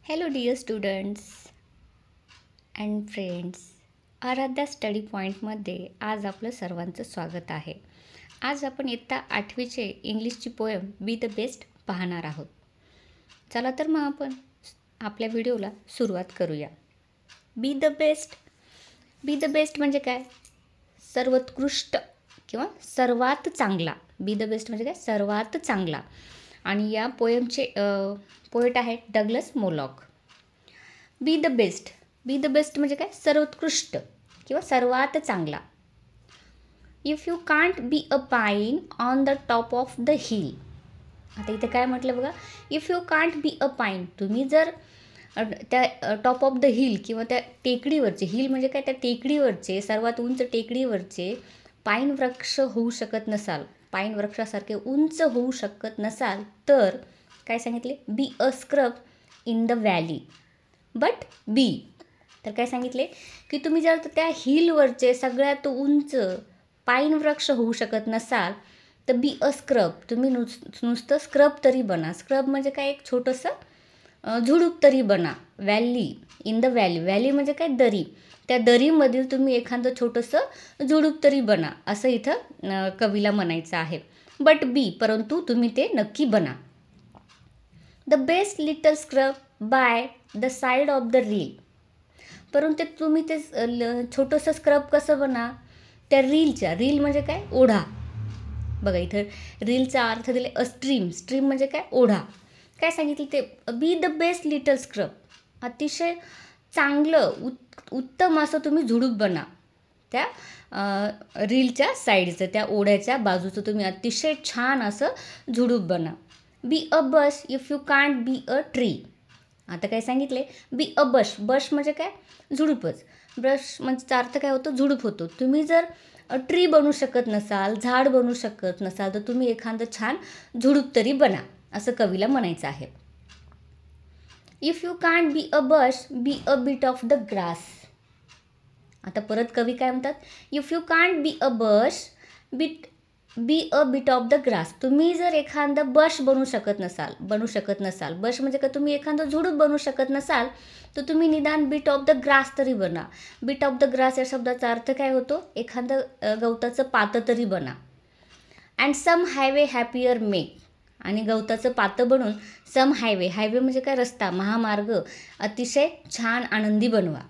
Hello dear students and friends. Aaradhya study पॉईंटमध्ये आज आपलं सर्वांचं स्वागत आहे. आज आपण इयत्ता 8वीचे इंग्लिशची पोयम बी द बेस्ट पाहणार आहोत. चला तर मग आपण आपल्या व्हिडिओला सुरुवात करूया. बी the best. Be the best म्हणजे काय? सर्वोत्कृष्ट किंवा सर्वात चांगला. बी द बेस्ट म्हणजे काय? सर्वात चांगला. आणि या पोयमचे पोएट आहेत Douglas Malloch. Be the best. Be the best म्हणजे काय? सर्वोत्कृष्ट किंवा सर्वात चांगला. If you can't be a pine on the top of the hill. आता इथे काय म्हटलं बघा, if you can't be a pine, तुम्ही जर त्या टॉप ऑफ द हिल किंवा त्या टेकडीवरचे, हिल म्हणजे काय? त्या टेकडीवरचे, सर्वात उंच टेकडीवरचे पाईन वृक्ष होऊ शकत नसाल, पाईन वृक्षासारखे उंच होऊ शकत नसाल, तर काय सांगितले? Be a scrub in the valley but be. तर काय सांगितले की तुम्ही जर त्या हिलवरचे सगळ्यात उंच पाईन वृक्ष होऊ शकत नसाल तर बी अ स्क्रब, तुम्ही नुसतं स्क्रब तरी बना. स्क्रब म्हणजे काय? एक छोटंसं झुडूप तरी बना. Valley, in the valley. Valley म्हणजे काय? दरी. त्या दरीमधील तुम्ही एखादं छोटंसं झुडूप तरी बना, असं इथं कवीला म्हणायचं आहे. बट बी, परंतु तुम्ही ते नक्की बना. The best little scrub by the side of the reel. परंतु तुम्ही ते छोटंसं स्क्रब कसं बना? त्या रीलच्या, रील म्हणजे काय? ओढा. बघा इथं रीलचा अर्थ दिले अ स्ट्रीम. स्ट्रीम म्हणजे काय? ओढा. काय सांगितलं ते? बी द बेस्ट लिटल स्क्रब. अतिशय चांगलं उत्तम असं तुम्ही झुडूप बना. त्या रीलच्या साईडचं, त्या ओढ्याच्या बाजूचं तुम्ही अतिशय छान असं झुडूप बना. Be a bush if you can't be a tree. आता काय सांगितले? बी अ बश. बश म्हणजे काय? झुडूपच. ब्रश म्हणजे अर्थ काय होतो? झुडूप होतो. तुम्ही जर ट्री बनू शकत नसाल, झाड बनू शकत नसाल, तर तुम्ही एखादं छान झुडूप तरी बना, असं कवीला म्हणायचं आहे. If you can't be a bush be a bit of the grass. आता परत कवी काय म्हणतात? If you can't be a bush be a bit of the grass. तुम्ही जर एखादं बश बनू शकत नसाल, बश म्हणजे का? तुम्ही एखादं झुडूप बनू शकत नसाल, तर तुम्ही निदान बिट ऑफ द ग्रास तरी बना. बिट ऑफ द ग्रास या शब्दाचा अर्थ काय होतो? एखादं गवताचं पातं तरी बना. And some highway happier make. आणि गवताचं पातं बनवून सम हायवे, हायवे म्हणजे काय? रस्ता, महामार्ग अतिशय छान आनंदी बनवा.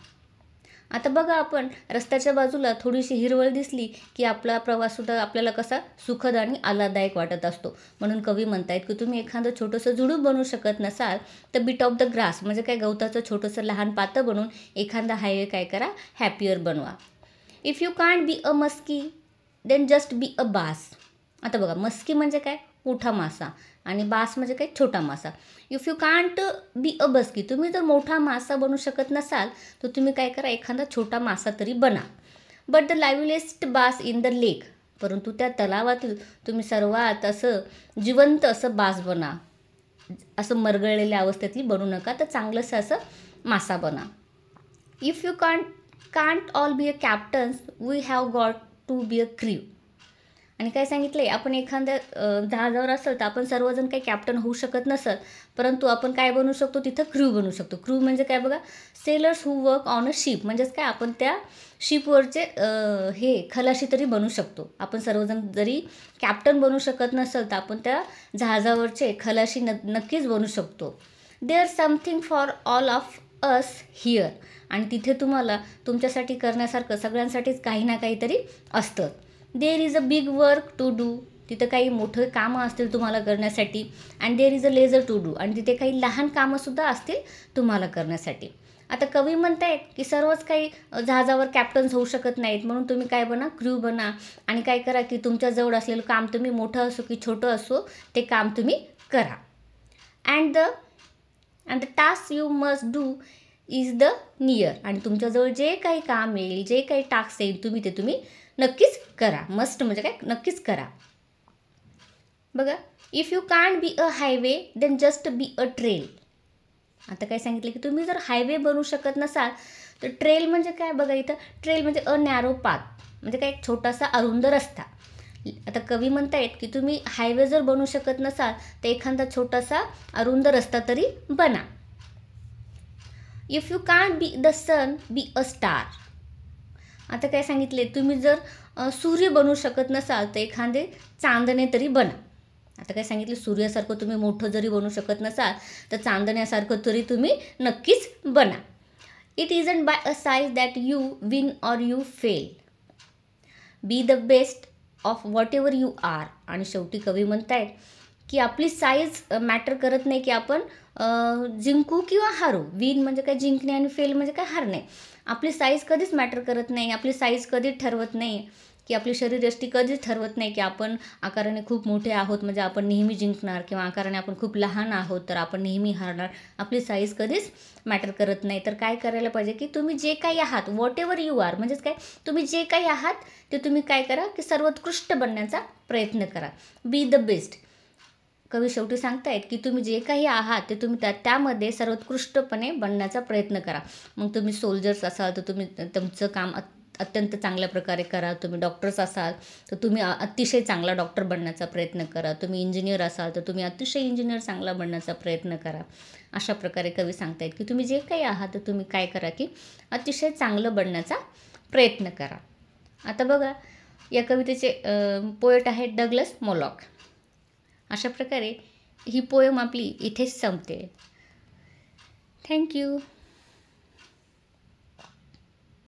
आता बघा, आपण रस्त्याच्या बाजूला थोडीशी हिरवळ दिसली की आपला प्रवाससुद्धा आपल्याला कसा सुखद आणि आल्हाददायक वाटत असतो. म्हणून कवी म्हणतायत की तुम्ही एखादं छोटंसं झुडूप बनवू शकत नसाल तर बिट ऑफ द ग्रास म्हणजे काय? गवताचं छोटंसं लहान पातं बनवून एखादा हायवे काय करा? हॅपियर बनवा. If you can't be a muskie then just be a bass. आता बघा, मस्की म्हणजे काय? मोठा मासा. आणि बास म्हणजे काय? छोटा मासा. If you can't be a muskie, तुम्ही जर मोठा मासा बनू शकत नसाल तर तुम्ही काय करा? एखादा छोटा मासा तरी बना. But the liveliest bass in the lake. परंतु त्या तलावातील तुम्ही सर्वात असं जिवंत असं बास बना. असं मरगळलेल्या अवस्थेतली बनू नका, तर चांगलंसं असं मासा बना. If you can't all be a captains we have got to be a crew. आणि काय सांगितले? आपण एखाद्या जहाजावर असेल तर आपण सर्वजण काही कॅप्टन होऊ शकत नसत, परंतु आपण काय बनू शकतो? तिथं क्रू बनू शकतो. क्रू म्हणजे काय बघा? Sellers who work on a ship. म्हणजेच काय? आपण त्या शिपवरचे खलाशी तरी बनू शकतो. आपण सर्वजण जरी कॅप्टन बनू शकत नसेल तर आपण त्या जहाजावरचे खलाशी नक्कीच बनू शकतो. There something for all of us here. आणि तिथे तुम्हाला तुमच्यासाठी करण्यासारखं सगळ्यांसाठीच काही ना काहीतरी असतं. There is a big work to do. तिथं काही मोठं कामं असतील तुम्हाला करण्यासाठी. And there is a lesser to do. आणि तिथे काही लहान कामंसुद्धा असतील तुम्हाला करण्यासाठी. आता कवी म्हणतायत की सर्वच काही जहाजावर कॅप्टन्स होऊ शकत नाहीत, म्हणून तुम्ही काय बना? क्रू बना. आणि काय करा की तुमच्याजवळ असलेलं काम, तुम्ही मोठं असो की छोटं असो, ते काम तुम्ही करा. And the task you must do is the near. आणि तुमच्याजवळ जे काही काम येईल, जे काही टास्क येईल, तुम्ही नक्कीच करा. मस्ट म्हणजे काय? नक्कीच करा. बघा, if you can't be a highway then just be a trail. आता काय सांगितलं की तुम्ही जर हायवे बनू शकत नसाल तर ट्रेल म्हणजे काय? बघा इथं ट्रेल म्हणजे अ नॅरो पाथ म्हणजे काय? एक छोटासा अरुंद रस्ता. आता कवी म्हणतायत की तुम्ही हायवे जर बनू शकत नसाल तर एखादा छोटासा अरुंद रस्ता तरी बना. If you can't be the sun be a star. आता काय सांगितले, तुम्ही जर सूर्य बनू शकत नसाल तर एखादे चांदणे तरी बना. आता काय सांगितलं, सूर्यासारखं तुम्ही मोठं जरी बनू शकत नसाल तर चांदण्यासारखं तरी तुम्ही नक्कीच बना. It isn't by a size that you win or you fail. Be the best of whatever you are. आणि शेवटी कवी म्हणतायत की आपली साईज मॅटर करत नाही की आपण जिंकू किंवा हारू. विन म्हणजे काय जिंकणे आणि फेल म्हणजे काय हारणे. आपली साईज कधीच मॅटर करत नाही. आपली साईज कधीच ठरवत नाही की आपली शरीरयष्टी कधीच ठरवत नाही की आपण आकाराने खूप मोठे आहोत म्हणजे आपण नेहमी जिंकणार, किंवा आकाराने आपण खूप लहान आहोत तर आपण नेहमी हारणार. आपली साईज कधीच मॅटर करत नाही. तर काय करायला पाहिजे की तुम्ही जे काही आहात, वॉट एव्हर यू आर म्हणजेच काय, तुम्ही जे काही आहात ते तुम्ही काय करा की सर्वोत्कृष्ट बनण्याचा प्रयत्न करा. बी द बेस्ट. कवी शेवटी सांगतायत की तुम्ही जे काही आहात ते तुम्ही त्यामध्ये सर्वोत्कृष्टपणे बनण्याचा प्रयत्न करा. मग तुम्ही सोल्जर्स असाल तर तुम्ही तुमचं काम अत्यंत चांगल्या प्रकारे करा. तुम्ही डॉक्टर्स असाल तर तुम्ही अतिशय चांगला डॉक्टर बनण्याचा प्रयत्न करा. तुम्ही इंजिनियर असाल तर तुम्ही अतिशय इंजिनियर चांगला बनण्याचा प्रयत्न करा. अशा प्रकारे कवी सांगतायत की तुम्ही जे काही आहात तर तुम्ही काय करा की अतिशय चांगलं बनण्याचा प्रयत्न करा. आता बघा, या कवितेचे पोएट आहेत डग्लस मोलॉक. अशा प्रकारे ही पोयम आपली इथेच संपते. थँक्यू.